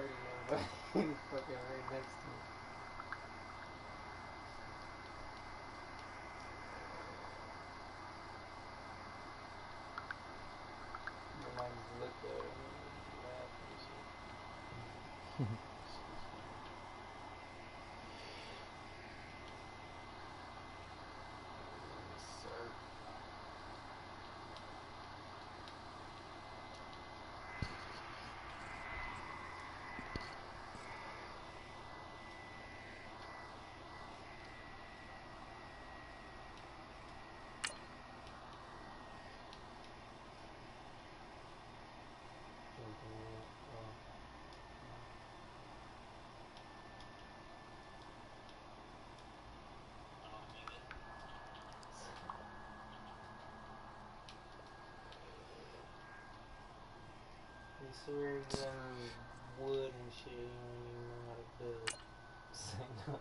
hurting nobody. He's fucking right next to me. And I just looked at him and laughed and shit. He swears on wood and shit, you don't even know how to do it. Say no.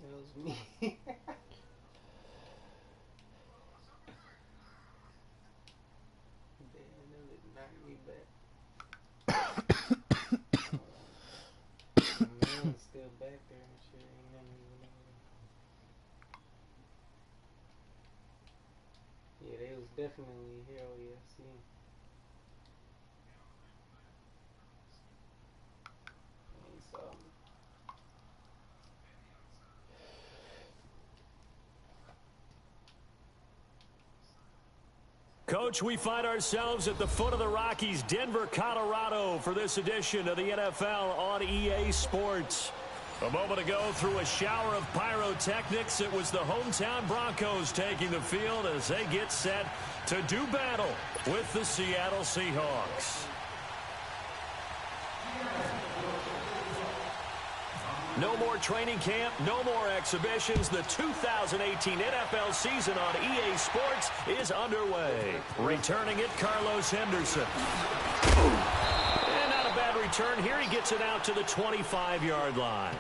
It was me. Damn, that would knock me back. The man's still back there and shit. Ain't nothing even over. Yeah, they was definitely here. Oh yeah, see. He saw me. Coach, we find ourselves at the foot of the Rockies, Denver, Colorado, for this edition of the NFL on EA Sports. A moment ago, through a shower of pyrotechnics, it was the hometown Broncos taking the field as they get set to do battle with the Seattle Seahawks. No more training camp, no more exhibitions. The 2018 NFL season on EA Sports is underway. Returning it, Carlos Henderson. And not a bad return here. He gets it out to the 25-yard line.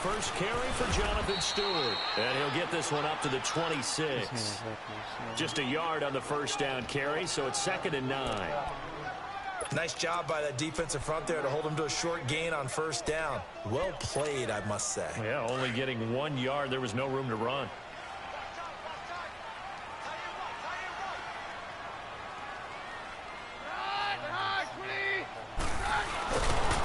First carry for Jonathan Stewart. And he'll get this one up to the 26. Just a yard on the first down carry, so it's 2nd and 9. Nice job by that defensive front there to hold him to a short gain on first down. Well played, I must say. Yeah, only getting 1 yard. There was no room to run.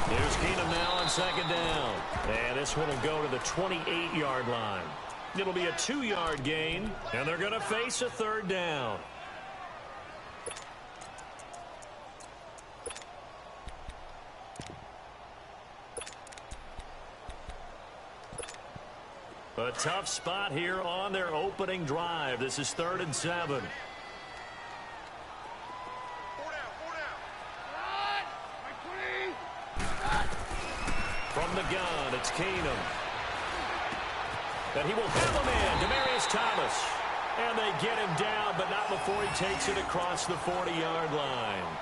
Here's Keenum now on 2nd down. And this one will go to the 28-yard line. It'll be a 2-yard gain, and they're going to face a 3rd down. A tough spot here on their opening drive. This is 3rd and 7. From the gun, it's Keenum. And he will have him in, Demaryius Thomas. And they get him down, but not before he takes it across the 40-yard line.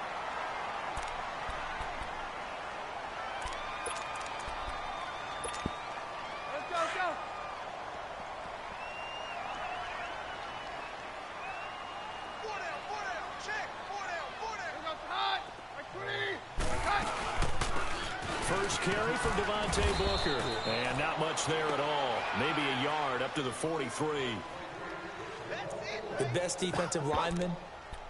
First carry from Devontae Booker. And not much there at all. Maybe a yard up to the 43. The best defensive lineman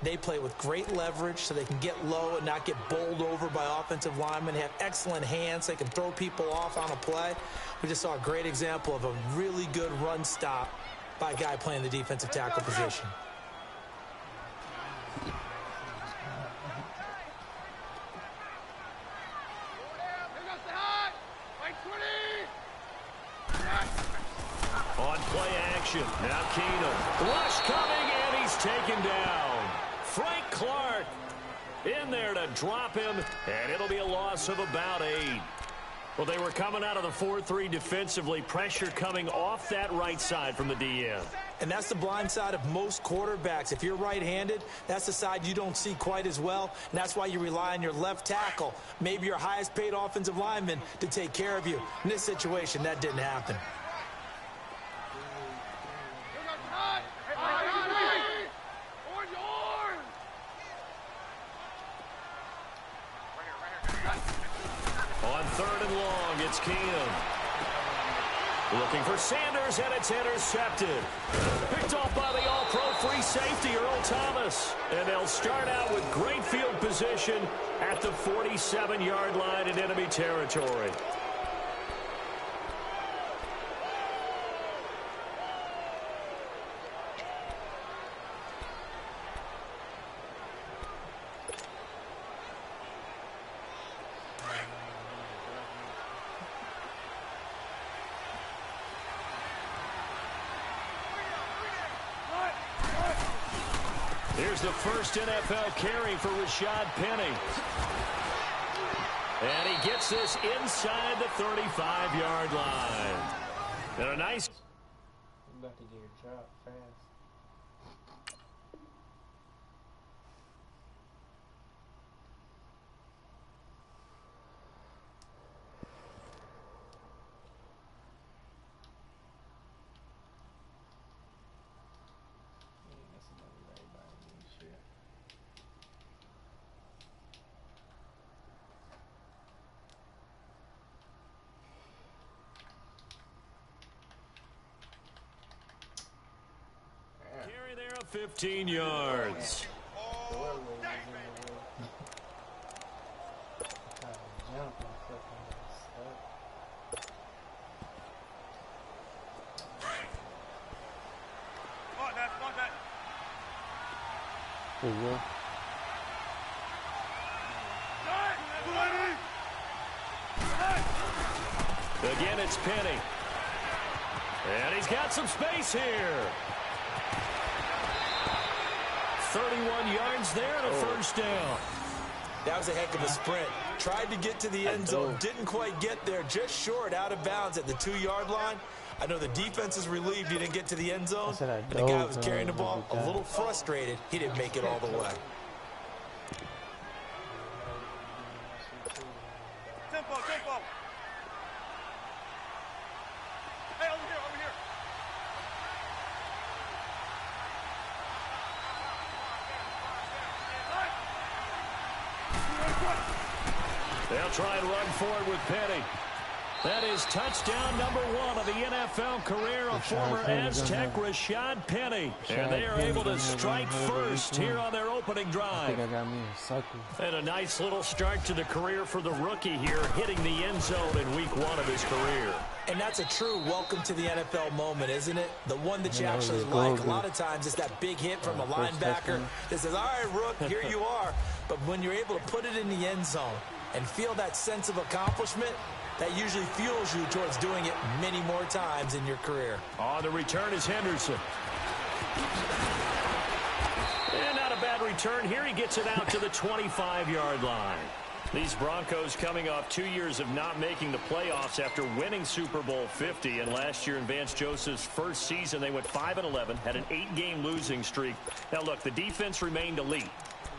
They play with great leverage so they can get low and not get bowled over by offensive linemen. They have excellent hands. They can throw people off on a play. We just saw a great example of a really good run stop by a guy playing the defensive tackle position. On play action, now Keenum. Rush coming, and he's taken down. Frank Clark in there to drop him, and it'll be a loss of about 8. Well, they were coming out of the 4-3 defensively. Pressure coming off that right side from the DN. And that's the blind side of most quarterbacks. If you're right-handed, that's the side you don't see quite as well, and that's why you rely on your left tackle, maybe your highest-paid offensive lineman, to take care of you. In this situation, that didn't happen. On 3rd and long, it's Keenum. Looking for Sanders, and it's intercepted. Picked off by the all-pro free safety, Earl Thomas. And they'll start out with great field position at the 47-yard line in enemy territory. Here's the first NFL carry for Rashad Penny. And he gets this inside the 35-yard line. And a nice... I'm about to get a drop fast. Carry there of 15 yards. There you go. Again, it's Penny. And he's got some space here. 31 yards there and a first down. That was a heck of a sprint. Tried to get to the end zone, didn't quite get there, just short, out of bounds at the 2-yard line. I know the defense is relieved he didn't get to the end zone. And the guy who was carrying the ball, a little frustrated, he didn't make it all the way. Tempo, tempo. Hey, over here, over here. They'll try and run forward with Penny. That is touchdown number 1 of the NFL career of former Aztec Rashad Penny. And they are able to strike first here on their opening drive. And a nice little start to the career for the rookie here, hitting the end zone in week 1 of his career. And that's a true welcome to the NFL moment, isn't it? The one that you actually like. A lot of times it's that big hit from a linebacker that says, all right, Rook, here you are. But when you're able to put it in the end zone and feel that sense of accomplishment, that usually fuels you towards doing it many more times in your career. On the return is Henderson. And not a bad return here. He gets it out to the 25-yard line. These Broncos coming off 2 years of not making the playoffs after winning Super Bowl 50. And last year in Vance Joseph's first season, they went 5-11, had an 8-game losing streak. Now, look, the defense remained elite.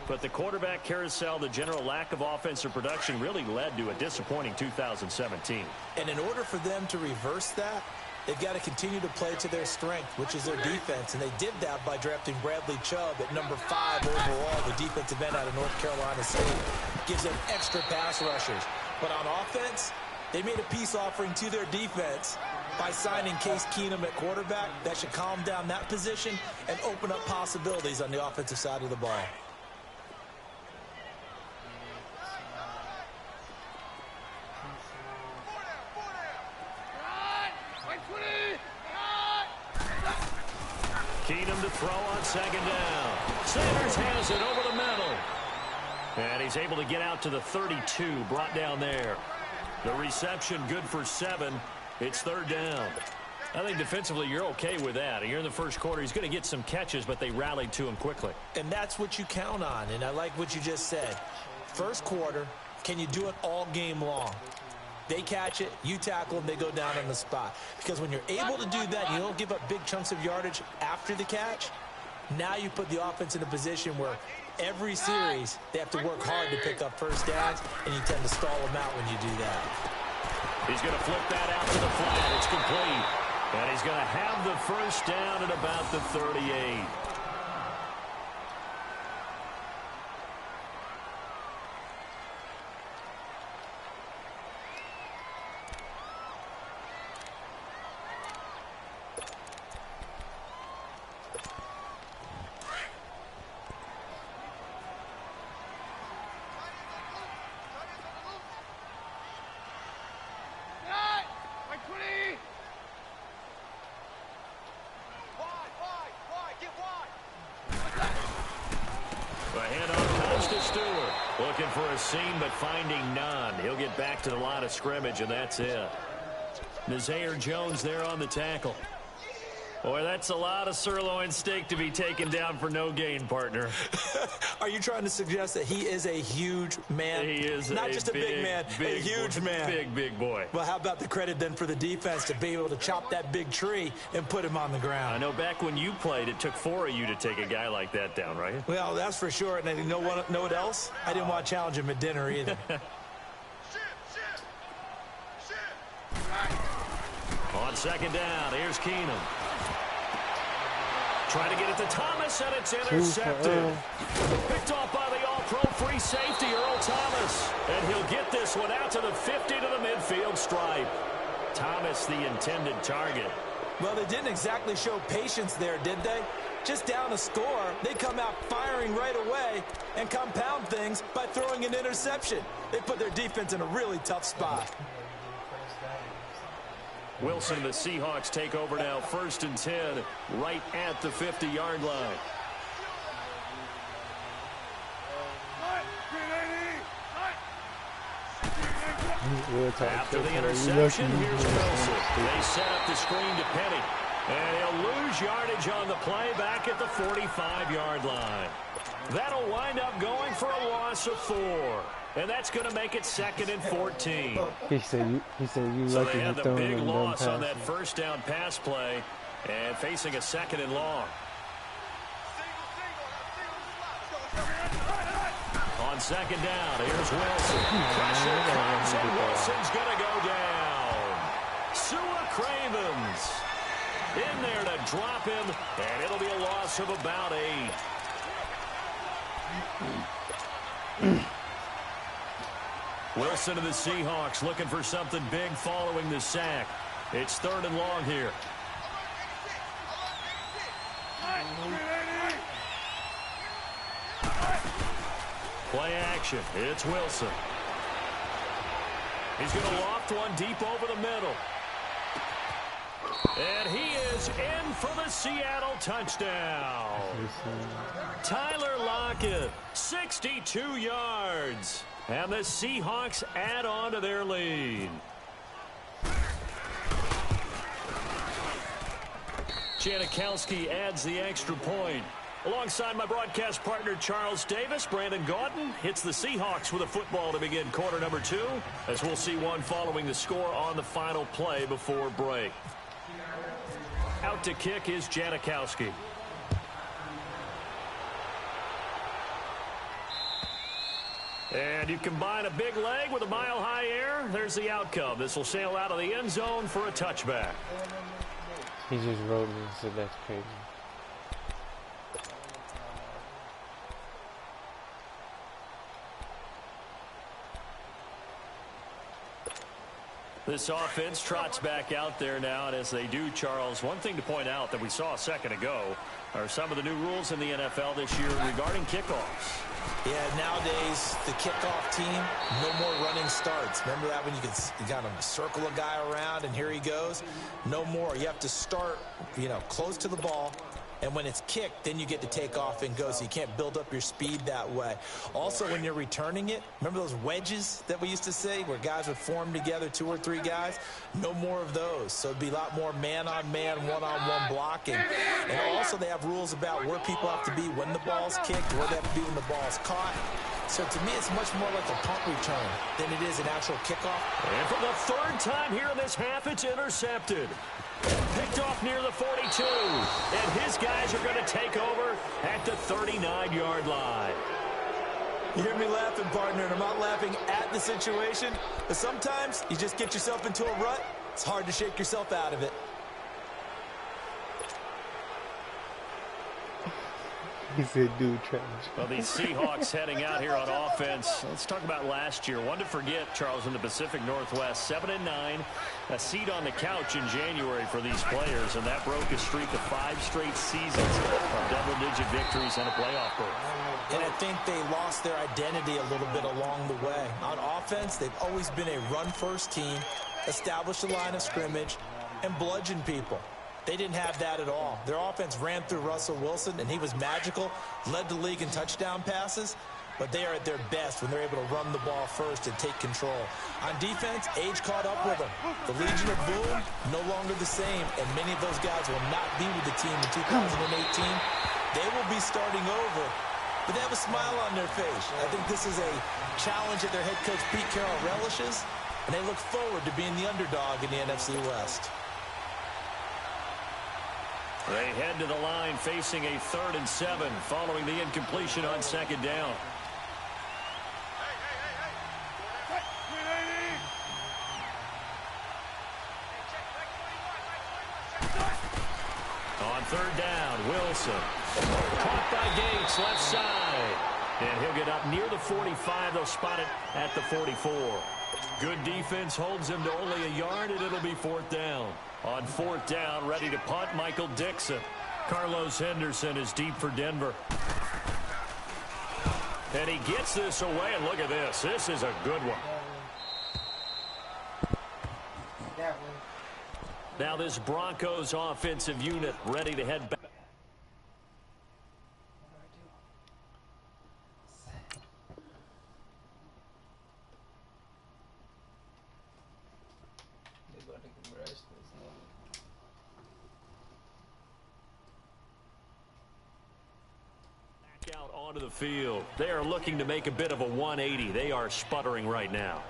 But the quarterback carousel, the general lack of offensive production really led to a disappointing 2017. And in order for them to reverse that, they've got to continue to play to their strength, which is their defense. And they did that by drafting Bradley Chubb at number 5 overall, the defensive end out of North Carolina State. Gives them extra pass rushers. But on offense, they made a peace offering to their defense By signing Case Keenum at quarterback, that should calm down that position and open up possibilities on the offensive side of the ball. Keenum to throw on second down. Sanders has it over the middle. And he's able to get out to the 32, brought down there. The reception good for 7. It's third down. I think defensively you're okay with that. Here in the first quarter, he's going to get some catches, but they rallied to him quickly. And that's what you count on, and I like what you just said. First quarter, can you do it all game long? They catch it, you tackle them, they go down on the spot. Because when you're able to do that, you don't give up big chunks of yardage after the catch. Now you put the offense in a position where every series they have to work hard to pick up first downs, and you tend to stall them out when you do that. He's going to flip that out to the flat. It's complete. And he's going to have the first down at about the 38. Looking for a seam, but finding none. He'll get back to the line of scrimmage, and that's it. Nazir Jones there on the tackle. Boy, that's a lot of sirloin steak to be taken down for no gain, partner. Are you trying to suggest that he is a huge man? He is not just a big man, a huge man. Big boy. Well, how about the credit then for the defense to be able to chop that big tree and put him on the ground? I know back when you played, it took 4 of you to take a guy like that down, right? Well, that's for sure. And you know what else? I didn't want to challenge him at dinner either. On second down, here's Keenum. Trying to get it to Thomas, and it's intercepted. Picked off by the all-pro free safety, Earl Thomas. And he'll get this one out to the 50 to the midfield stripe. Thomas, the intended target. Well, they didn't exactly show patience there, did they? Just down a score, they come out firing right away and compound things by throwing an interception. They put their defense in a really tough spot. Wilson, the Seahawks take over now, 1st and 10, right at the 50-yard line. After the interception, here's Wilson. They set up the screen to Penny. And he'll lose yardage on the play back at the 45-yard line. That'll wind up going for a loss of 4. And that's going to make it 2nd and 14. He said you so lucky they had to the throw big him loss on that first down pass play and facing a 2nd and long. On second down, here's Wilson. Pressure comes, and Wilson's going to go down. Sua Cravens in there to drop him, and it'll be a loss of about 8. Wilson and the Seahawks looking for something big following the sack. It's 3rd and long here. Play action. It's Wilson. He's going to loft one deep over the middle. And he is in for the Seattle touchdown. Tyler Lockett, 62 yards. And the Seahawks add on to their lead. Janikowski adds the extra point. Alongside my broadcast partner Charles Davis, Brandon Gaudin hits the Seahawks with a football to begin quarter number 2, as we'll see one following the score on the final play before break. Out to kick is Janikowski. And you combine a big leg with a mile-high air, there's the outcome. This will sail out of the end zone for a touchback. He just wrote me and said that's crazy. This offense trots back out there now, and as they do, Charles, one thing to point out that we saw a second ago are some of the new rules in the NFL this year regarding kickoffs. Yeah, nowadays, the kickoff team, no more running starts. Remember that when you kind of circle a guy around and here he goes? No more. You have to start, close to the ball. And when it's kicked, then you get to take off and go, so you can't build up your speed that way. Also, when you're returning it, remember those wedges that we used to say where guys would form together, 2 or 3 guys? No more of those. So it'd be a lot more man-on-man, one-on-one blocking. And also they have rules about where people have to be when the ball's kicked, where they have to be when the ball's caught. So to me, it's much more like a punt return than it is an actual kickoff. And for the 3rd time here in this half, it's intercepted. Picked off near the 42. And his guys are going to take over at the 39-yard line. You hear me laughing, partner, and I'm not laughing at the situation. But sometimes you just get yourself into a rut. It's hard to shake yourself out of it. He said, dude, trash. Well, these Seahawks heading out here on offense. Let's talk about last year. One to forget, Charles, in the Pacific Northwest. 7-9, a seat on the couch in January for these players, and that broke a streak of 5 straight seasons of double-digit victories and a playoff berth. And I think they lost their identity a little bit along the way. On offense, they've always been a run-first team, established a line of scrimmage, and bludgeon people. They didn't have that at all. Their offense ran through Russell Wilson, and he was magical, led the league in touchdown passes, but they are at their best when they're able to run the ball first and take control. On defense, age caught up with them. The Legion of Boom, no longer the same, and many of those guys will not be with the team in 2018. They will be starting over, but they have a smile on their face. I think this is a challenge that their head coach Pete Carroll relishes, and they look forward to being the underdog in the NFC West. They head to the line facing a 3rd and 7 following the incompletion on 2nd down. On 3rd down, Wilson. Caught by Gates, left side. And he'll get up near the 45. They'll spot it at the 44. Good defense holds him to only a yard, and it'll be 4th down. On 4th down, ready to punt, Michael Dixon. Carlos Henderson is deep for Denver. And he gets this away, and look at this. This is a good one. Now this Broncos offensive unit ready to head back. Out onto the field. They are looking to make a bit of a 180. They are sputtering right now.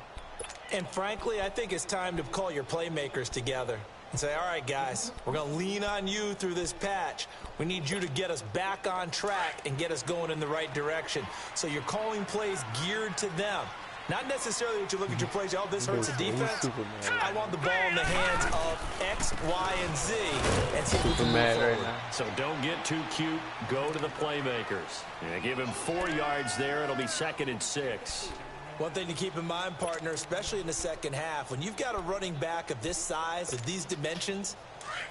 And frankly, I think it's time to call your playmakers together and say, all right, guys, we're going to lean on you through this patch. We need you to get us back on track and get us going in the right direction. So you're calling plays geared to them. Not necessarily that you look at your plays, oh, this hurts the defense. I want the ball in the hands of X, Y, and Z. And see who can move forward. So don't get too cute. Go to the playmakers. Give him 4 yards there. It'll be 2nd and 6. One thing to keep in mind, partner, especially in the second half, when you've got a running back of this size, of these dimensions,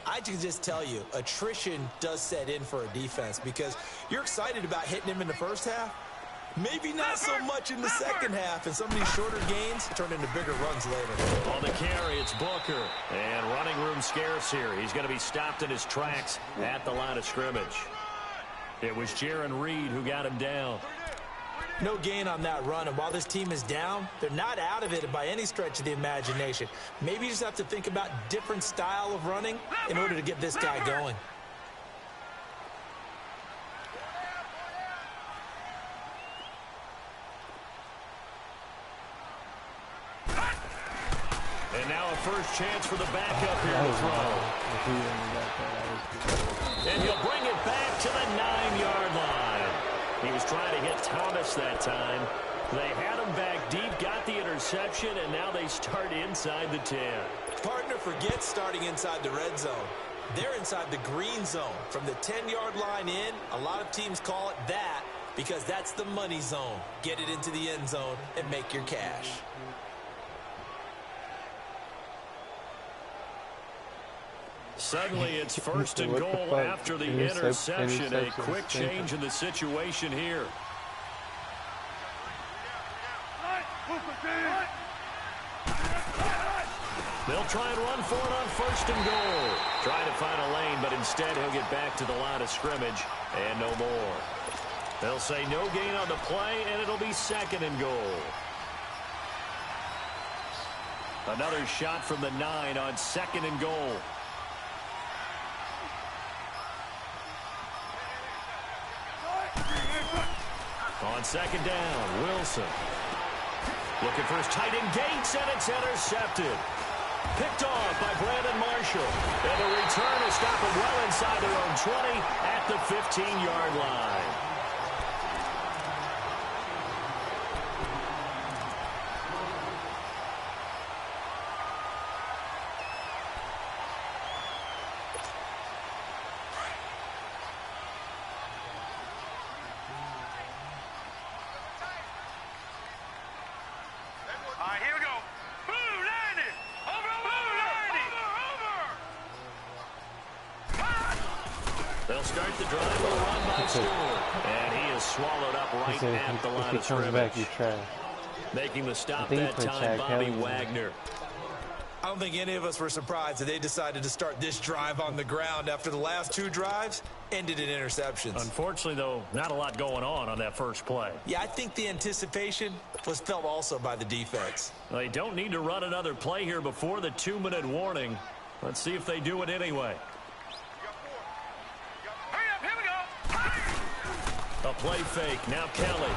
I can just tell you, attrition does set in for a defense because you're excited about hitting him in the first half. Maybe not so much in the second half, and some of these shorter gains turn into bigger runs later. On the carry, it's Booker. And running room scarce here. He's going to be stopped in his tracks at the line of scrimmage. It was Jaron Reed who got him down. No gain on that run, and while this team is down, they're not out of it by any stretch of the imagination. Maybe you just have to think about different style of running in order to get this guy going. And now a first chance for the backup here to throw. And he'll bring it back to the 9-yard line. He was trying to hit Thomas that time. They had him back deep, got the interception, and now they start inside the 10. Partner, forget starting inside the red zone. They're inside the green zone. From the 10-yard line in, a lot of teams call it that because that's the money zone. Get it into the end zone and make your cash. Suddenly it's first and goal after the interception. A quick change in the situation here. They'll try and run for it on first and goal. Trying to find a lane, but instead he'll get back to the line of scrimmage and no more. They'll say no gain on the play, and it'll be second and goal. Another shot from the 9 on second and goal. On second down, Wilson. Looking for his tight end Gates, and it's intercepted. Picked off by Brandon Marshall. And the return is stopped well inside their own 20 at the 15-yard line. All right, here we go. Boom, landed. Over. They'll start the drive with a run by Stewart. And he is swallowed up right at the line of scrimmage. Back, you trash. Making the stop that time, Bobby Wagner. I don't think any of us were surprised that they decided to start this drive on the ground after the last 2 drives ended in interceptions. Unfortunately, though, not a lot going on that first play. Yeah, I think the anticipation was felt also by the defense. They don't need to run another play here before the 2-minute warning. Let's see if they do it anyway. A play fake. Now Kelly.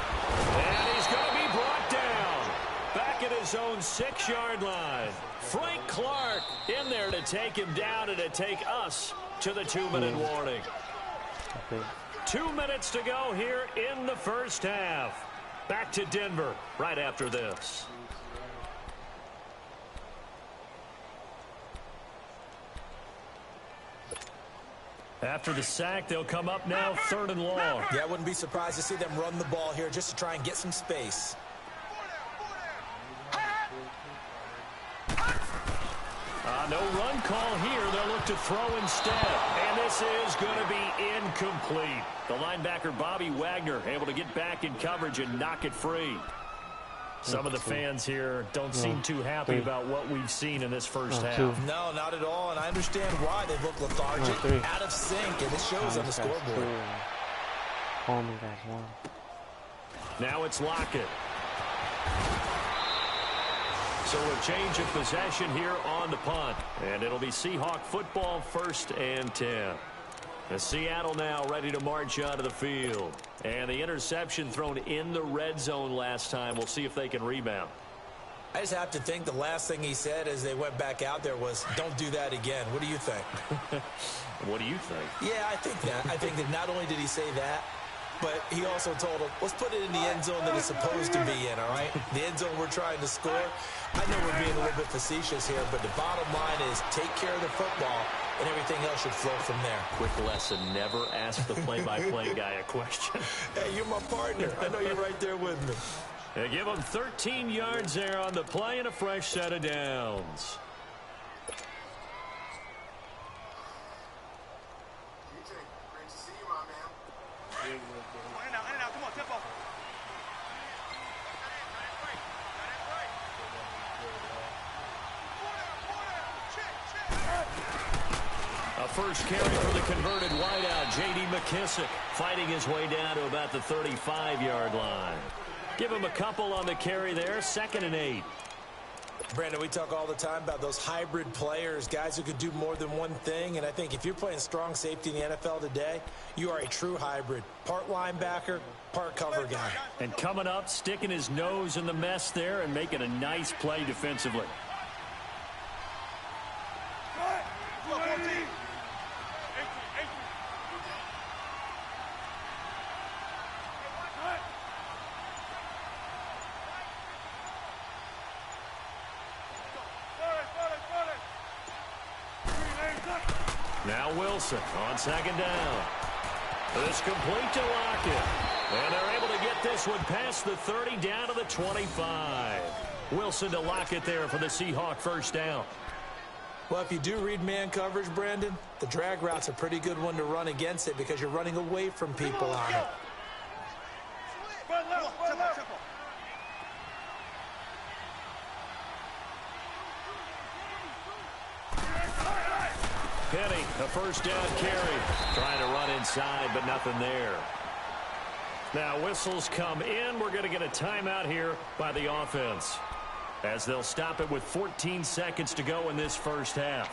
And he's going to be brought down. Back at his own 6-yard line. Frank Clark in there to take him down and to take us to the 2-minute warning. 2 minutes to go here in the first half. Back to Denver right after this. After the sack, they'll come up now 3rd and long. Yeah, I wouldn't be surprised to see them run the ball here just to try and get some space. No run call here. They'll look to throw instead. And this is going to be incomplete. The linebacker, Bobby Wagner, able to get back in coverage and knock it free. Some of the fans here don't seem too happy about what we've seen in this first half. No, not at all, and I understand why. They look lethargic, out of sync, and it shows on the scoreboard. Now it's Lockett. So a change of possession here on the punt. And it'll be Seahawk football, 1st and 10. The Seattle now ready to march onto the field. And the interception thrown in the red zone last time. We'll see if they can rebound. I just have to think the last thing he said as they went back out there was, don't do that again. What do you think? What do you think? Yeah, I think that. I think that not only did he say that, but he also told him, let's put it in the end zone that it's supposed to be in, all right? The end zone we're trying to score. I know we're being a little bit facetious here, but the bottom line is take care of the football, and everything else should flow from there. Quick lesson, never ask the play-by-play guy a question. Hey, you're my partner. I know you're right there with me. They give him 13 yards there on the play and a fresh set of downs. First carry for the converted wideout, J.D. McKissick, fighting his way down to about the 35-yard line. Give him a couple on the carry there, 2nd and 8. Brandon, we talk all the time about those hybrid players, guys who could do more than one thing, and I think if you're playing strong safety in the NFL today, you are a true hybrid. Part linebacker, part cover guy. And coming up, sticking his nose in the mess there and making a nice play defensively. Now Wilson on 2nd down. It's complete to Lockett. And they're able to get this one past the 30 down to the 25. Wilson to Lockett there for the Seahawk first down. Well, if you do read man coverage, Brandon, the drag route's a pretty good one to run against it because you're running away from people on it. Penny, a first down carry. Trying to run inside, but nothing there. Now, whistles come in. We're going to get a timeout here by the offense, as they'll stop it with 14 seconds to go in this first half.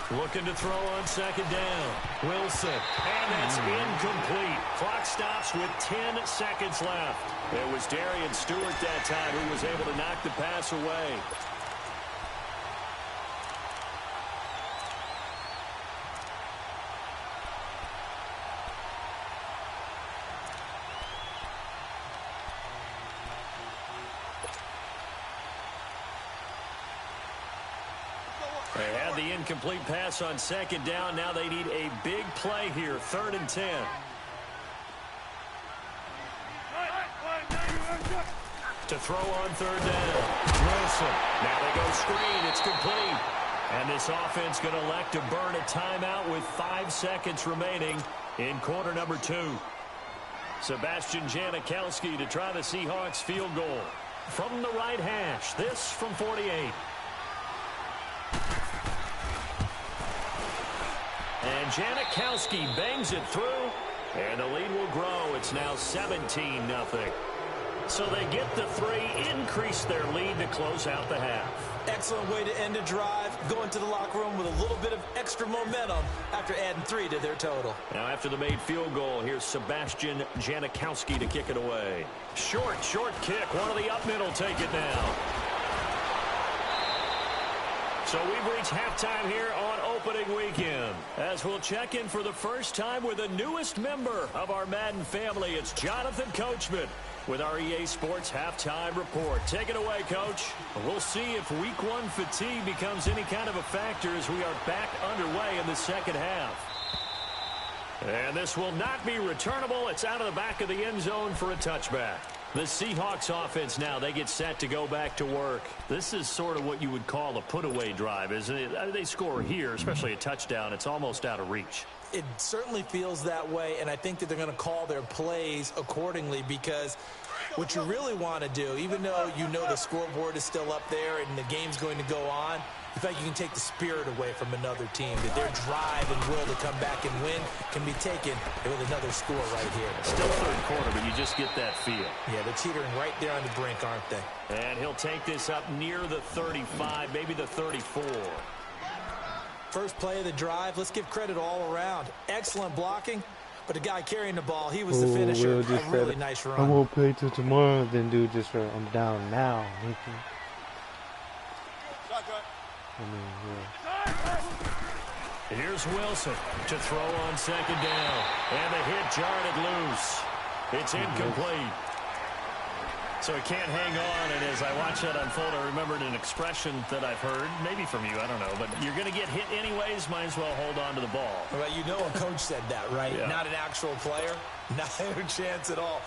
Looking to throw on second down. Wilson. And that's incomplete. Clock stops with 10 seconds left. It was Darian Stewart that time who was able to knock the pass away. They had the incomplete pass on second down. Now they need a big play here. 3rd and 10. To throw on 3rd down. Wilson. Now they go screen. It's complete. And this offense going to elect to burn a timeout with 5 seconds remaining in quarter number 2. Sebastian Janikowski to try the Seahawks field goal from the right hash. This from 48. And Janikowski bangs it through, and the lead will grow. It's now 17-0. So they get the 3, increase their lead to close out the half. Excellent way to end a drive, go into the locker room with a little bit of extra momentum after adding 3 to their total. Now after the made field goal, here's Sebastian Janikowski to kick it away. Short kick. One of the up middle take it now. So we've reached halftime here on opening weekend, as we'll check in for the first time with the newest member of our Madden family. It's Jonathan Coachman with our EA Sports Halftime Report. Take it away, Coach. We'll see if Week 1 fatigue becomes any kind of a factor as we are back underway in the second half. And this will not be returnable. It's out of the back of the end zone for a touchback. The Seahawks offense now, they get set to go back to work. This is sort of what you would call a put-away drive, isn't it? They score here, especially a touchdown. It's almost out of reach. It certainly feels that way, and I think that they're going to call their plays accordingly, because what you really want to do, even though you know the scoreboard is still up there and the game's going to go on, in fact, you can take the spirit away from another team, that their drive and will to come back and win can be taken with another score right here. Still third quarter, but you just get that feel. Yeah, they're teetering right there on the brink, aren't they? And he'll take this up near the 35, maybe the 34. First play of the drive, let's give credit all around. Excellent blocking, but the guy carrying the ball, he was the finisher. A really nice run. I won't play till tomorrow, then dude just I'm down now. Here's Wilson to throw on second down. And the hit jarred it loose. It's incomplete. So he can't hang on, and as I watch that unfold, I remembered an expression that I've heard, maybe from you, I don't know, but you're going to get hit anyways, might as well hold on to the ball. Well, you know a coach said that, right? Yeah. Not an actual player. Not a chance at all.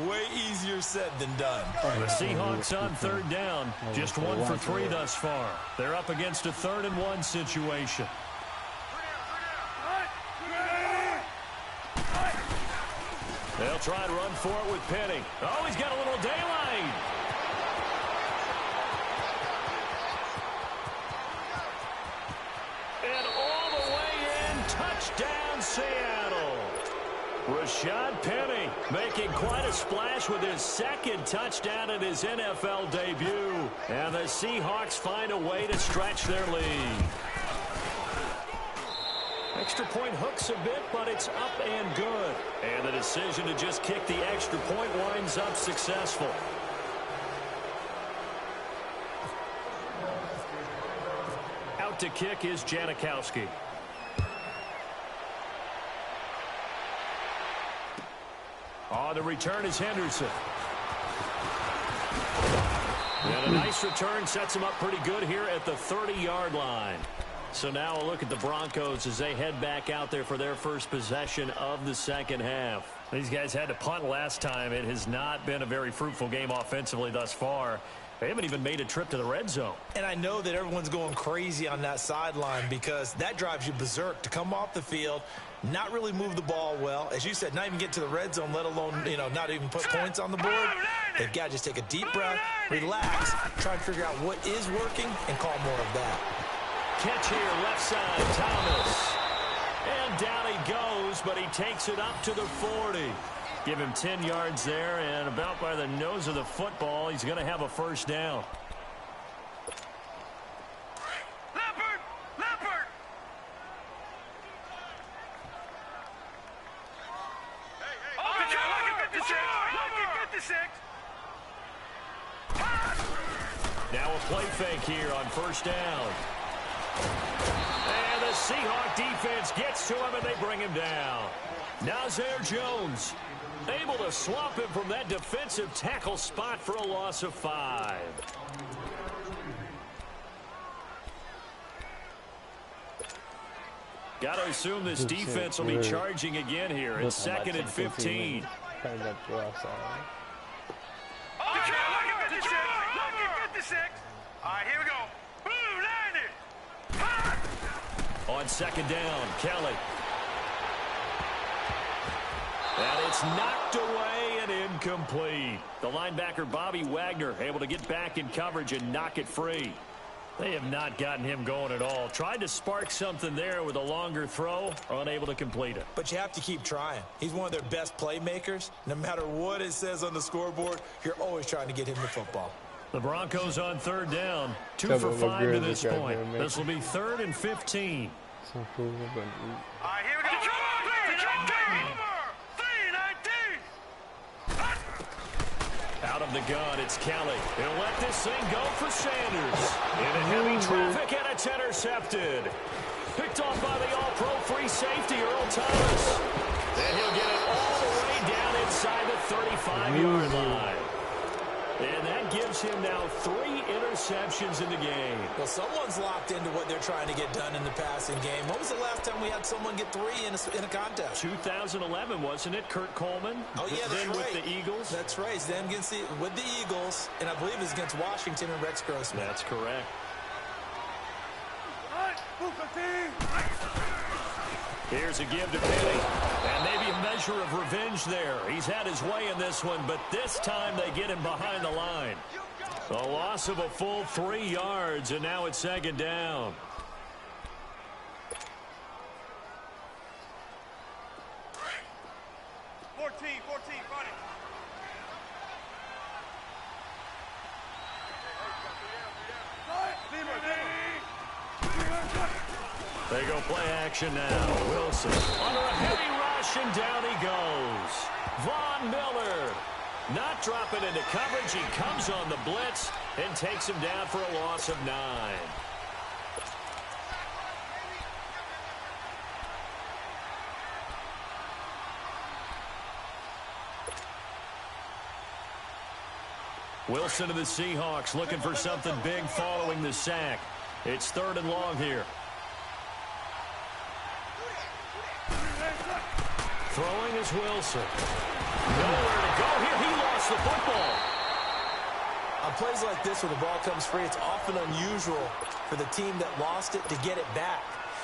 Way easier said than done. The Seahawks on third down, just 1 for 3 thus far. They're up against a 3rd and 1 situation. They'll try to run for it with Penny. Oh, he's got a little daylight. And all the way in, touchdown Seattle. Rashad Penny making quite a splash with his 2nd touchdown in his NFL debut. And the Seahawks find a way to stretch their lead. Extra point hooks a bit, but it's up and good. And the decision to just kick the extra point winds up successful. Out to kick is Janikowski. On the return is Henderson. And And a nice return sets them up pretty good here at the 30-yard line. So now a look at the Broncos as they head back out there for their first possession of the second half. These guys had to punt last time. It has not been a very fruitful game offensively thus far. They haven't even made a trip to the red zone. And I know that everyone's going crazy on that sideline because that drives you berserk to come off the field, not really move the ball well. As you said, not even get to the red zone, let alone, not even put points on the board. They've got to just take a deep breath, relax, try and figure out what is working, and call more of that. Catch here, left side, Thomas. And down he goes, but he takes it up to the 40. Give him 10 yards there, and about by the nose of the football, he's going to have a first down. Leopard! Hey. Lucky 56! Now a play fake here on first down. And the Seahawk defense gets to him, and they bring him down. Nazir Jones able to swamp him from that defensive tackle spot for a loss of 5. Got to assume this defense will be charging again here. It's 2nd and 15. Lucky 56! All right, here we go. Blue 90! On second down, Kelly. And it's knocked away and incomplete. The linebacker, Bobby Wagner, able to get back in coverage and knock it free. They have not gotten him going at all. Tried to spark something there with a longer throw, unable to complete it. But you have to keep trying. He's one of their best playmakers. No matter what it says on the scoreboard, you're always trying to get him the football. The Broncos on third down. 2 for 5 to this point. This will be 3rd and 15. All right, here we go. Out of the gun, it's Kelly. He'll let this thing go for Sanders. Into heavy traffic, and it's intercepted. Picked off by the all-pro free safety, Earl Thomas. And he'll get it all the way down inside the 35-yard line. And that gives him now 3 interceptions in the game. Well, someone's locked into what they're trying to get done in the passing game. When was the last time we had someone get 3 in a contest? 2011, wasn't it? Kurt Coleman? Oh, yeah, that's then right. With the Eagles? That's right. It's then with the Eagles, and I believe it's against Washington and Rex Grossman. That's correct. Here's a give to Penny. And maybe a measure of revenge there. He's had his way in this one, but this time they get him behind the line. A loss of a full 3 yards, and now it's second down. They go play action now. Wilson under a heavy rush, and down he goes. Von Miller not dropping into coverage. He comes on the blitz and takes him down for a loss of 9. Wilson to the Seahawks looking for something big following the sack. It's 3rd and long here. Throwing is Wilson. Nowhere to go here. He lost the football. On plays like this where the ball comes free, it's often unusual for the team that lost it to get it back.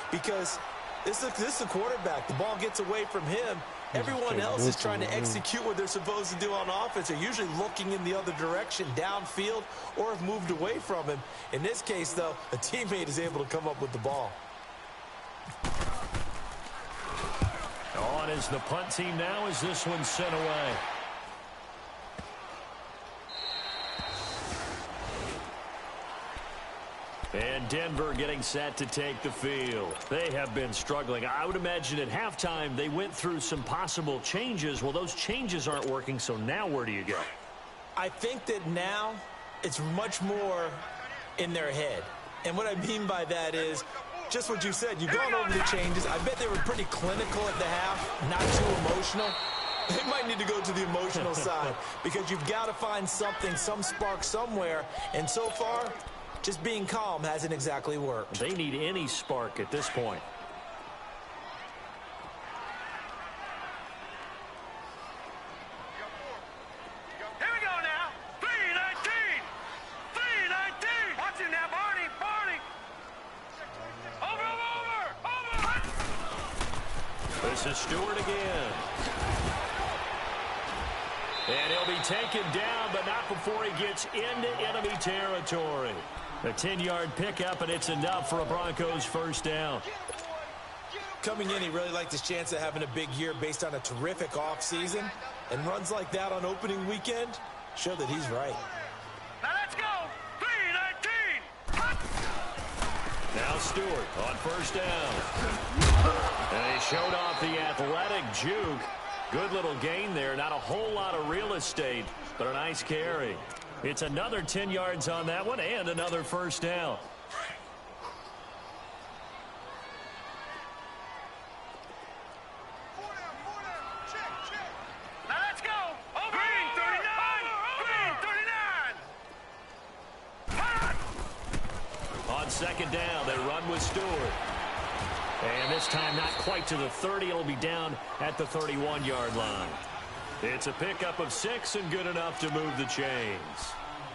Because this is a quarterback. The ball gets away from him. Everyone else is trying to execute what they're supposed to do on offense. They're usually looking in the other direction, downfield, or have moved away from him. In this case, though, a teammate is able to come up with the ball. On is the punt team now as this one's sent away. And Denver getting set to take the field. They have been struggling. I would imagine at halftime they went through some possible changes. Well, those changes aren't working, so now where do you go? I think that now it's much more in their head. And what I mean by that is just what you said. You've gone over the changes. I bet they were pretty clinical at the half, not too emotional. They might need to go to the emotional side because you've got to find something, some spark somewhere. And so far, just being calm hasn't exactly worked. They need any spark at this point. Here we go now. 319. 319. Watch it now, Barney. Barney. Over. This is Stewart again. And he'll be taken down, but not before he gets into enemy territory. A 10-yard pickup, and it's enough for a Broncos first down. Coming in, he really liked his chance of having a big year based on a terrific offseason. And runs like that on opening weekend show that he's right. Now let's go. 319. Now Stewart on first down. And he showed off the athletic juke. Good little gain there. Not a whole lot of real estate, but a nice carry. It's another 10 yards on that one and another first down. Now let's go. Over. Green 39. Green 39. On second down, they run with Stewart. And this time not quite to the 30. It'll be down at the 31-yard line. It's a pickup of 6 and good enough to move the chains.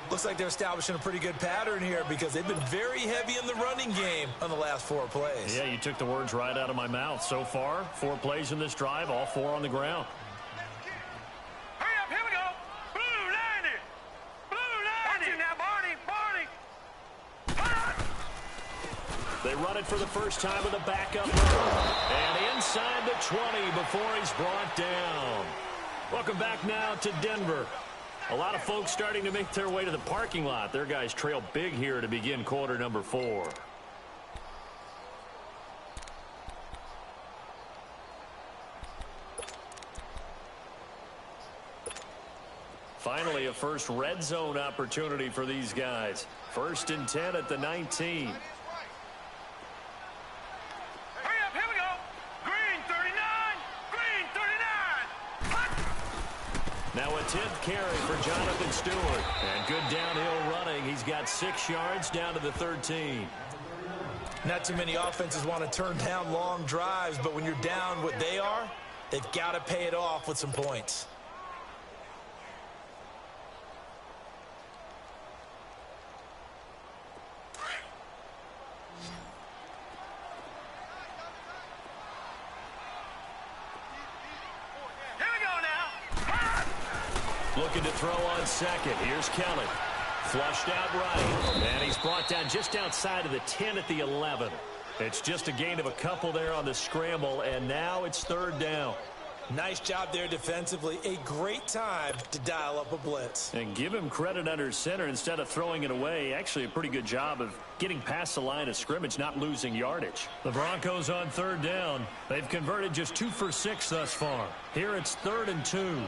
Looks like they're establishing a pretty good pattern here because they've been very heavy in the running game on the last 4 plays. Yeah, you took the words right out of my mouth. So far, 4 plays in this drive, all 4 on the ground. Hurry up. Here we go. Blue 90. Blue 90. Watch it now, Barney. They run it for the first time with a backup run. And inside the 20 before he's brought down. Welcome back now to Denver. A lot of folks starting to make their way to the parking lot. Their guys trail big here to begin quarter number 4. Finally, a first red zone opportunity for these guys. 1st and 10 at the 19. Hurry up. Here we go. Green 39. Green 39. Now a 10th carry for Jonathan Stewart. And good downhill running. He's got 6 yards down to the 13. Not too many offenses want to turn down long drives, but when you're down what they are, they've got to pay it off with some points. Looking to throw on second. Here's Kelly. Flushed out right. And he's brought down just outside of the 10 at the 11. It's just a gain of a couple there on the scramble, and now it's 3rd down. Nice job there defensively. A great time to dial up a blitz. And give him credit under center instead of throwing it away. Actually a pretty good job of getting past the line of scrimmage, not losing yardage. The Broncos on 3rd down. They've converted just 2 for 6 thus far. Here it's 3rd and 2.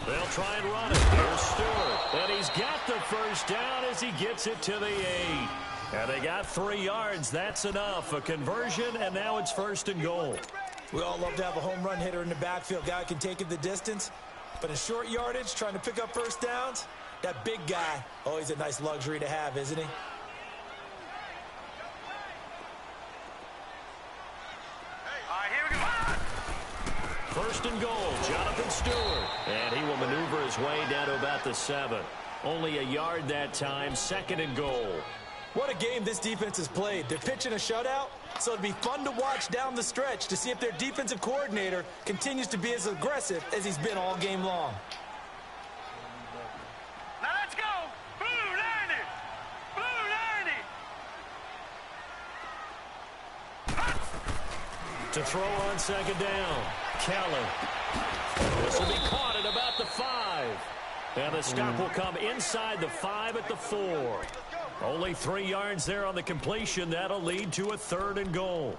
They'll try and run it. Here's Stewart. And he's got the first down as he gets it to the 8. And they got 3 yards. That's enough. A conversion, and now it's 1st and goal. We all love to have a home run hitter in the backfield. Guy who can take it the distance. But in short yardage, trying to pick up first downs, that big guy, always a nice luxury to have, isn't he? First and goal, Jonathan Stewart. And he will maneuver his way down to about the 7. Only a yard that time, 2nd and goal. What a game this defense has played. They're pitching a shutout, so it'd be fun to watch down the stretch to see if their defensive coordinator continues to be as aggressive as he's been all game long. Now let's go. Blue 90. Blue 90. To throw on 2nd down. Kelly. This will be caught at about the 5. And the stop will come inside the 5 at the 4. Only 3 yards there on the completion. That'll lead to a 3rd and goal.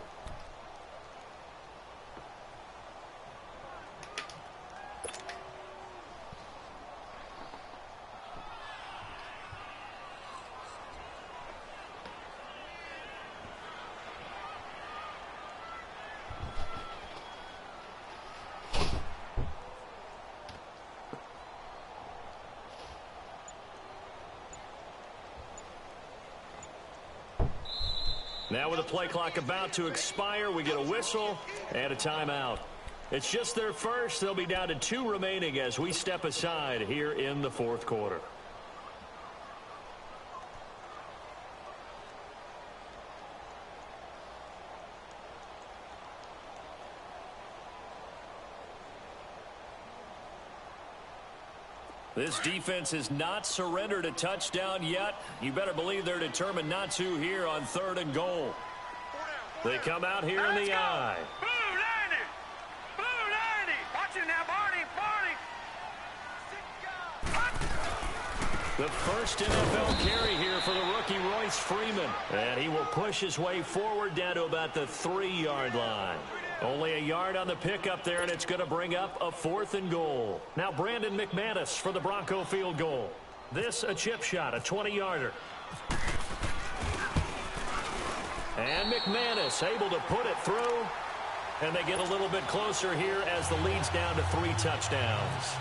Now with the play clock about to expire, we get a whistle and a timeout. It's just their first. They'll be down to 2 remaining as we step aside here in the fourth quarter. This defense has not surrendered a touchdown yet. You better believe they're determined not to here on 3rd and goal. They come out here in the eye. Blue 90! Blue 90! Watch it now, Barney! The first NFL carry here for the rookie Royce Freeman. And he will push his way forward down to about the 3-yard line. Only a yard on the pickup there, and it's going to bring up a 4th and goal. Now Brandon McManus for the Bronco field goal. This a chip shot, a 20-yarder. And McManus able to put it through. And they get a little bit closer here as the lead's down to 3 touchdowns.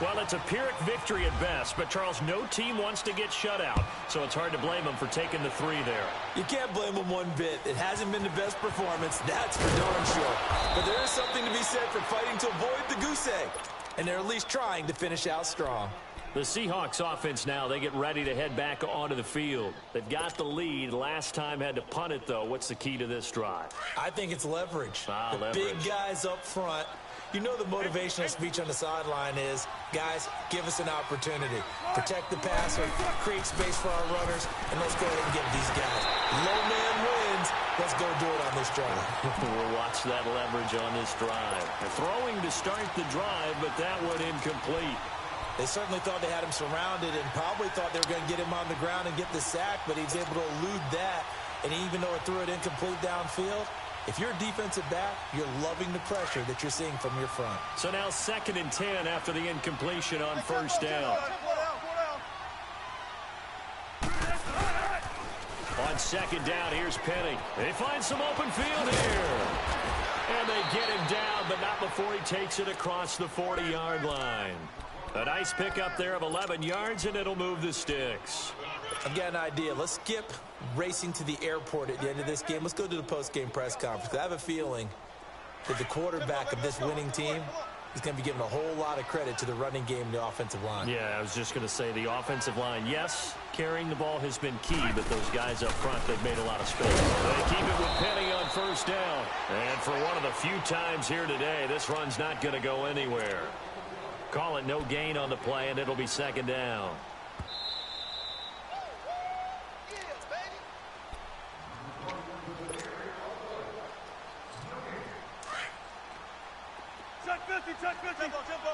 Well, it's a Pyrrhic victory at best, but, Charles, no team wants to get shut out, so it's hard to blame them for taking the 3 there. You can't blame them one bit. It hasn't been the best performance, that's for darn sure. But there is something to be said for fighting to avoid the goose egg, and they're at least trying to finish out strong. The Seahawks offense now, they get ready to head back onto the field. They've got the lead. Last time had to punt it, though. What's the key to this drive? I think it's leverage. The leverage. Big guys up front. You know the motivational speech on the sideline is, guys, give us an opportunity. Protect the passer, create space for our runners, and let's go ahead and get these guys. Low man wins. Let's go do it on this drive. We'll watch that leverage on this drive. They're throwing to start the drive, but that one incomplete. They certainly thought they had him surrounded and probably thought they were going to get him on the ground and get the sack, but he was able to elude that. And even though it threw it incomplete downfield, if you're a defensive back, you're loving the pressure that you're seeing from your front. So now 2nd and 10 after the incompletion on 1st down. On 2nd down, here's Penny. They find some open field here. And they get him down, but not before he takes it across the 40-yard line. A nice pickup there of 11 yards, and it'll move the sticks. I've got an idea. Let's skip racing to the airport at the end of this game. Let's go to the post-game press conference. I have a feeling that the quarterback of this winning team is going to be giving a whole lot of credit to the running game and the offensive line. Yeah, I was just going to say the offensive line, yes, carrying the ball has been key, but those guys up front, they've made a lot of space. They keep it with Penny on 1st down. And for one of the few times here today, this run's not going to go anywhere. Call it no gain on the play, and it'll be 2nd down. Check 50. Tempo.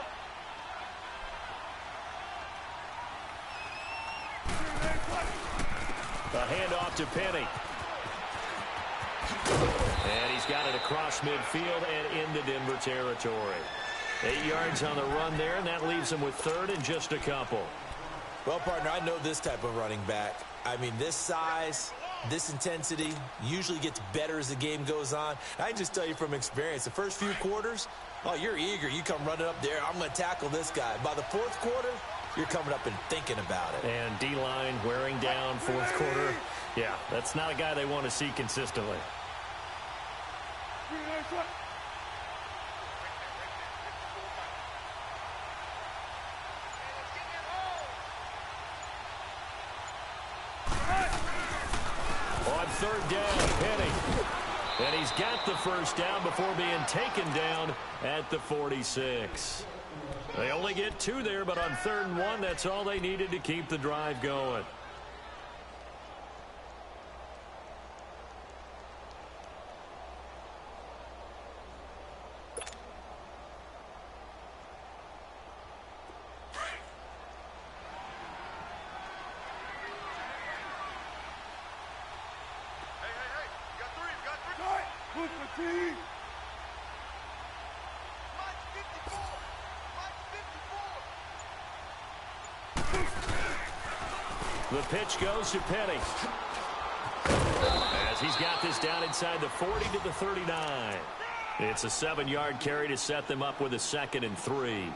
A handoff to Penny. And he's got it across midfield and into Denver territory. 8 yards on the run there, and that leaves him with 3rd and just a couple. Well, partner, I know this type of running back. I mean, this size, this intensity usually gets better as the game goes on. I can just tell you from experience, the first few quarters, oh, you're eager. You come running up there. I'm going to tackle this guy. By the 4th quarter, you're coming up and thinking about it. And D-line wearing down 4th quarter. Yeah, that's not a guy they want to see consistently. On 3rd down, Penny. And he's got the 1st down before being taken down at the 46. They only get 2 there, but on 3rd and 1, that's all they needed to keep the drive going. The pitch goes to Penny. As he's got this down inside the 40 to the 39. It's a 7-yard carry to set them up with a 2nd and 3.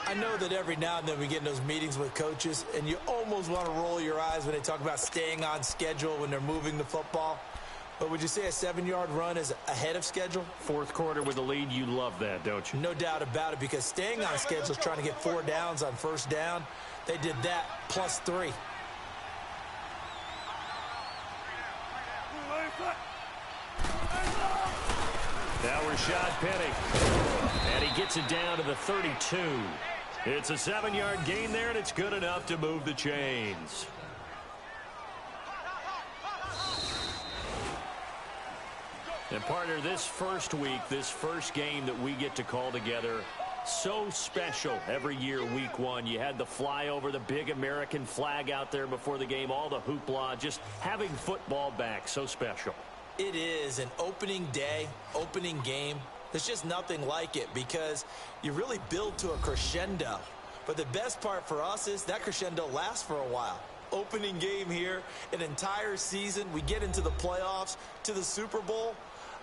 I know that every now and then we get in those meetings with coaches, and you almost want to roll your eyes when they talk about staying on schedule when they're moving the football. But would you say a 7-yard run is ahead of schedule? Fourth quarter with the lead, you love that, don't you? No doubt about it, because staying on schedule is trying to get 4 downs on first down. They did that plus 3. Now Rashad Penny. And he gets it down to the 32. It's a 7-yard gain there, and it's good enough to move the chains. And partner, this first week, this first game that we get to call together, so special every year, week 1. You had the flyover, the big American flag out there before the game, all the hoopla, just having football back, so special. It is an opening day, opening game. There's just nothing like it because you really build to a crescendo. But the best part for us is that crescendo lasts for a while. Opening game here, an entire season. We get into the playoffs, to the Super Bowl.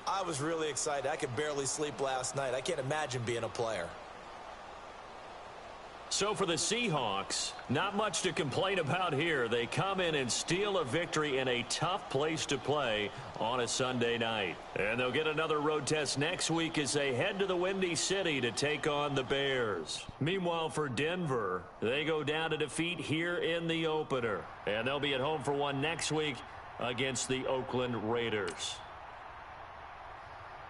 I was really excited. I could barely sleep last night. I can't imagine being a player. So for the Seahawks, not much to complain about here. They come in and steal a victory in a tough place to play on a Sunday night. And they'll get another road test next week as they head to the Windy City to take on the Bears. Meanwhile, for Denver, they go down to defeat here in the opener. And they'll be at home for one next week against the Oakland Raiders.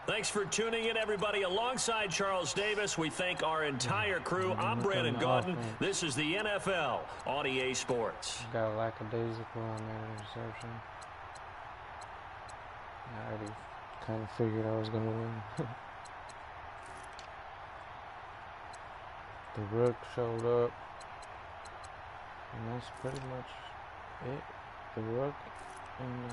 Thanks for tuning in, everybody. Alongside Charles Davis, we thank our entire crew. I'm Brandon Gaudin. This is the NFL on EA Sports. Got a lackadaisical on that interception. I already kind of figured I was going to win. The Rook showed up. And that's pretty much it. The Rook and